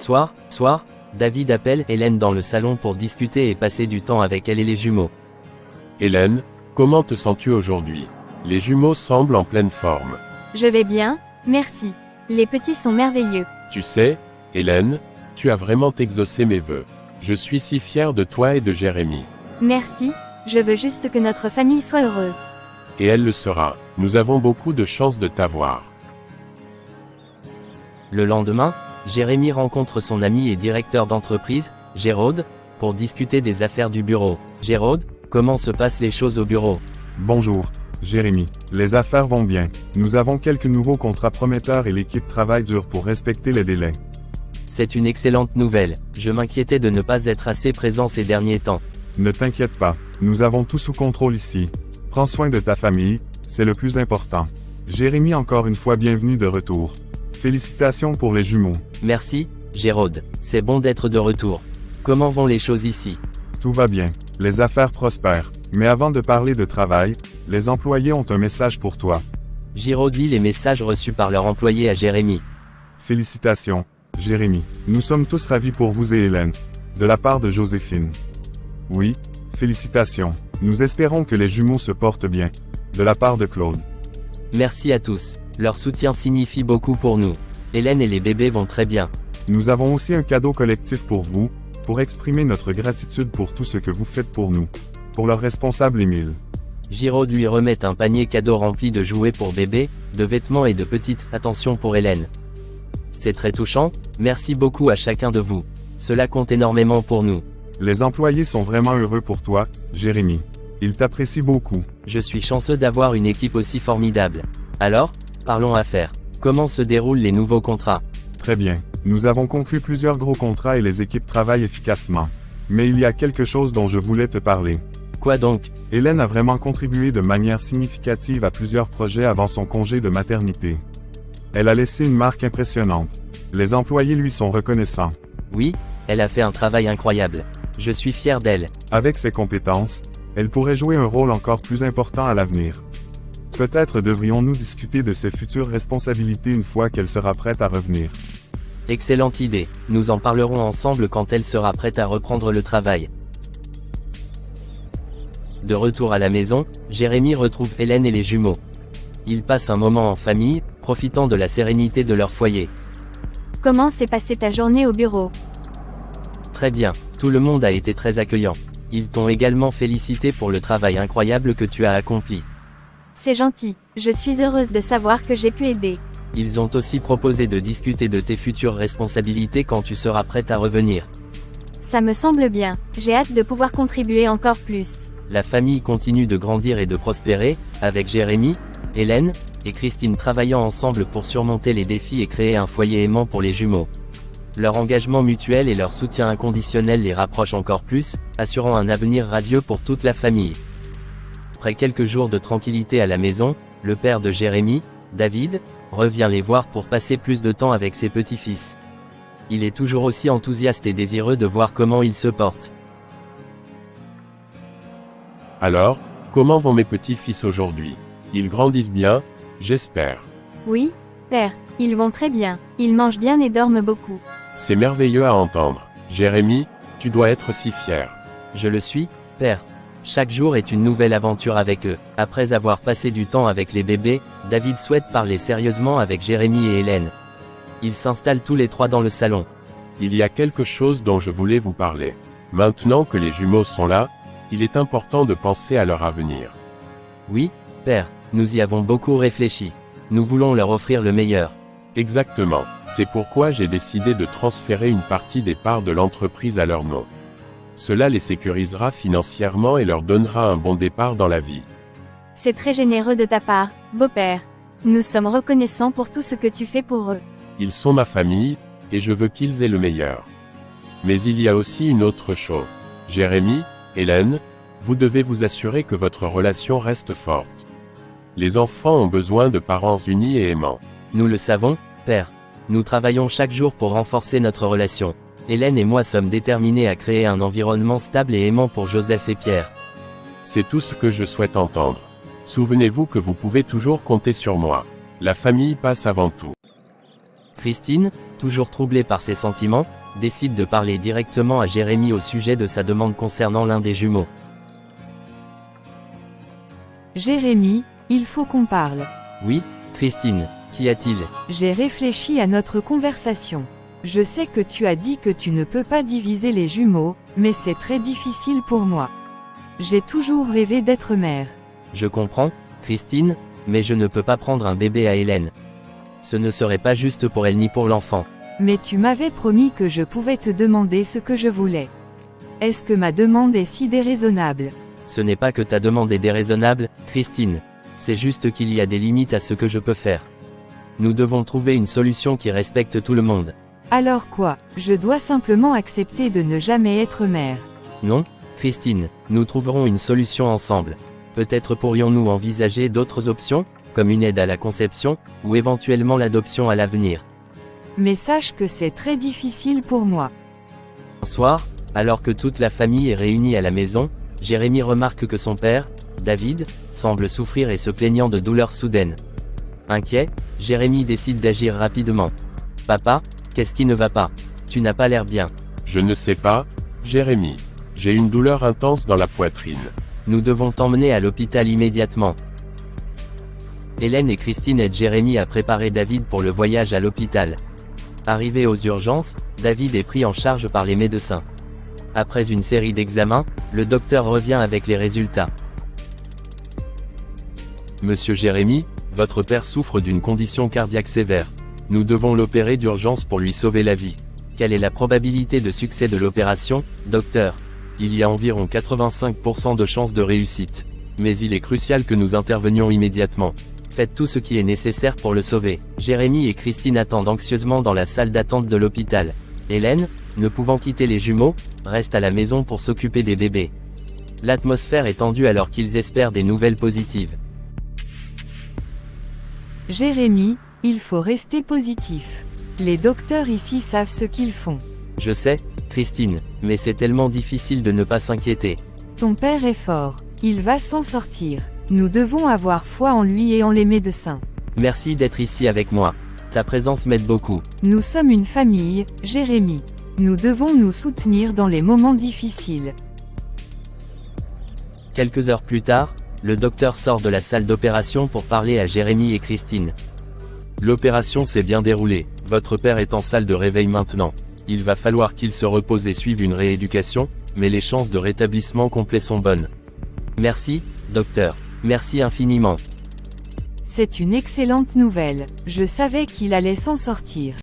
Soir, David appelle Hélène dans le salon pour discuter et passer du temps avec elle et les jumeaux. Hélène, comment te sens-tu aujourd'hui? Les jumeaux semblent en pleine forme. Je vais bien, merci. Les petits sont merveilleux. Tu sais, Hélène, tu as vraiment exaucé mes vœux. Je suis si fier de toi et de Jérémie. Merci, je veux juste que notre famille soit heureuse. Et elle le sera. Nous avons beaucoup de chance de t'avoir. Le lendemain, Jérémie rencontre son ami et directeur d'entreprise, Jérôme, pour discuter des affaires du bureau. Jérôme, comment se passent les choses au bureau? Bonjour, Jérémie. Les affaires vont bien. Nous avons quelques nouveaux contrats prometteurs et l'équipe travaille dur pour respecter les délais. C'est une excellente nouvelle. Je m'inquiétais de ne pas être assez présent ces derniers temps. Ne t'inquiète pas, nous avons tout sous contrôle ici. Prends soin de ta famille, c'est le plus important. Jérémie, encore une fois bienvenue de retour. Félicitations pour les jumeaux. Merci, Jérôme. C'est bon d'être de retour. Comment vont les choses ici? Tout va bien, les affaires prospèrent. Mais avant de parler de travail, les employés ont un message pour toi. Jérôme lit les messages reçus par leur employé à Jérémie. Félicitations, Jérémie. Nous sommes tous ravis pour vous et Hélène. De la part de Joséphine. Oui, félicitations. Nous espérons que les jumeaux se portent bien. De la part de Claude. Merci à tous. Leur soutien signifie beaucoup pour nous. Hélène et les bébés vont très bien. Nous avons aussi un cadeau collectif pour vous, pour exprimer notre gratitude pour tout ce que vous faites pour nous. Pour leur responsable Émile. Jérôme lui remet un panier cadeau rempli de jouets pour bébé, de vêtements et de petites attentions pour Hélène. C'est très touchant, merci beaucoup à chacun de vous. Cela compte énormément pour nous. Les employés sont vraiment heureux pour toi, Jérémie. Ils t'apprécient beaucoup. Je suis chanceux d'avoir une équipe aussi formidable. Alors, parlons affaires. Comment se déroulent les nouveaux contrats? Très bien. Nous avons conclu plusieurs gros contrats et les équipes travaillent efficacement. Mais il y a quelque chose dont je voulais te parler. Quoi donc? Hélène a vraiment contribué de manière significative à plusieurs projets avant son congé de maternité. Elle a laissé une marque impressionnante. Les employés lui sont reconnaissants. Oui, elle a fait un travail incroyable. Je suis fier d'elle. Avec ses compétences, elle pourrait jouer un rôle encore plus important à l'avenir. Peut-être devrions-nous discuter de ses futures responsabilités une fois qu'elle sera prête à revenir. Excellente idée. Nous en parlerons ensemble quand elle sera prête à reprendre le travail. De retour à la maison, Jérémie retrouve Hélène et les jumeaux. Ils passent un moment en famille, profitant de la sérénité de leur foyer. Comment s'est passée ta journée au bureau? Très bien, tout le monde a été très accueillant. Ils t'ont également félicité pour le travail incroyable que tu as accompli. C'est gentil, je suis heureuse de savoir que j'ai pu aider. Ils ont aussi proposé de discuter de tes futures responsabilités quand tu seras prête à revenir. Ça me semble bien, j'ai hâte de pouvoir contribuer encore plus. La famille continue de grandir et de prospérer, avec Jérémie, Hélène et Christine travaillant ensemble pour surmonter les défis et créer un foyer aimant pour les jumeaux. Leur engagement mutuel et leur soutien inconditionnel les rapprochent encore plus, assurant un avenir radieux pour toute la famille. Après quelques jours de tranquillité à la maison, le père de Jérémie, David, revient les voir pour passer plus de temps avec ses petits-fils. Il est toujours aussi enthousiaste et désireux de voir comment ils se portent. Alors, comment vont mes petits-fils aujourd'hui? Ils grandissent bien, j'espère. Oui, père, ils vont très bien. Ils mangent bien et dorment beaucoup. C'est merveilleux à entendre. Jérémie, tu dois être si fier. Je le suis, père. Chaque jour est une nouvelle aventure avec eux. Après avoir passé du temps avec les bébés, David souhaite parler sérieusement avec Jérémie et Hélène. Ils s'installent tous les trois dans le salon. Il y a quelque chose dont je voulais vous parler. Maintenant que les jumeaux sont là, il est important de penser à leur avenir. Oui, père, nous y avons beaucoup réfléchi. Nous voulons leur offrir le meilleur. Exactement. C'est pourquoi j'ai décidé de transférer une partie des parts de l'entreprise à leur nom. Cela les sécurisera financièrement et leur donnera un bon départ dans la vie. C'est très généreux de ta part, beau-père. Nous sommes reconnaissants pour tout ce que tu fais pour eux. Ils sont ma famille, et je veux qu'ils aient le meilleur. Mais il y a aussi une autre chose. Jérémie, Hélène, vous devez vous assurer que votre relation reste forte. Les enfants ont besoin de parents unis et aimants. Nous le savons, père. Nous travaillons chaque jour pour renforcer notre relation. Hélène et moi sommes déterminés à créer un environnement stable et aimant pour Joseph et Pierre. C'est tout ce que je souhaite entendre. Souvenez-vous que vous pouvez toujours compter sur moi. La famille passe avant tout. Christine, toujours troublée par ses sentiments, décide de parler directement à Jérémie au sujet de sa demande concernant l'un des jumeaux. Jérémie, il faut qu'on parle. Oui, Christine, qu'y a-t-il? J'ai réfléchi à notre conversation. Je sais que tu as dit que tu ne peux pas diviser les jumeaux, mais c'est très difficile pour moi. J'ai toujours rêvé d'être mère. Je comprends, Christine, mais je ne peux pas prendre un bébé à Hélène. Ce ne serait pas juste pour elle ni pour l'enfant. Mais tu m'avais promis que je pouvais te demander ce que je voulais. Est-ce que ma demande est si déraisonnable? Ce n'est pas que ta demande est déraisonnable, Christine. C'est juste qu'il y a des limites à ce que je peux faire. Nous devons trouver une solution qui respecte tout le monde. Alors quoi? Je dois simplement accepter de ne jamais être mère. Non, Christine, nous trouverons une solution ensemble. Peut-être pourrions-nous envisager d'autres options, comme une aide à la conception, ou éventuellement l'adoption à l'avenir. Mais sache que c'est très difficile pour moi. Un soir, alors que toute la famille est réunie à la maison, Jérémie remarque que son père, David, semble souffrir et se plaignant de douleurs soudaines. Inquiet, Jérémie décide d'agir rapidement. « Papa, qu'est-ce qui ne va pas? Tu n'as pas l'air bien. » Je ne sais pas, Jérémie. J'ai une douleur intense dans la poitrine. Nous devons t'emmener à l'hôpital immédiatement. Hélène et Christine aident Jérémie à préparer David pour le voyage à l'hôpital. Arrivé aux urgences, David est pris en charge par les médecins. Après une série d'examens, le docteur revient avec les résultats. Monsieur Jérémie, votre père souffre d'une condition cardiaque sévère. Nous devons l'opérer d'urgence pour lui sauver la vie. Quelle est la probabilité de succès de l'opération, docteur? Il y a environ 85% de chances de réussite. Mais il est crucial que nous intervenions immédiatement. Faites tout ce qui est nécessaire pour le sauver. Jérémie et Christine attendent anxieusement dans la salle d'attente de l'hôpital. Hélène, ne pouvant quitter les jumeaux, reste à la maison pour s'occuper des bébés. L'atmosphère est tendue alors qu'ils espèrent des nouvelles positives. Jérémie, il faut rester positif. Les docteurs ici savent ce qu'ils font. Je sais, Christine, mais c'est tellement difficile de ne pas s'inquiéter. Ton père est fort. Il va s'en sortir. Nous devons avoir foi en lui et en les médecins. Merci d'être ici avec moi. Ta présence m'aide beaucoup. Nous sommes une famille, Jérémie. Nous devons nous soutenir dans les moments difficiles. Quelques heures plus tard, le docteur sort de la salle d'opération pour parler à Jérémie et Christine. L'opération s'est bien déroulée. Votre père est en salle de réveil maintenant. Il va falloir qu'il se repose et suive une rééducation, mais les chances de rétablissement complet sont bonnes. Merci, docteur. Merci infiniment. C'est une excellente nouvelle. Je savais qu'il allait s'en sortir.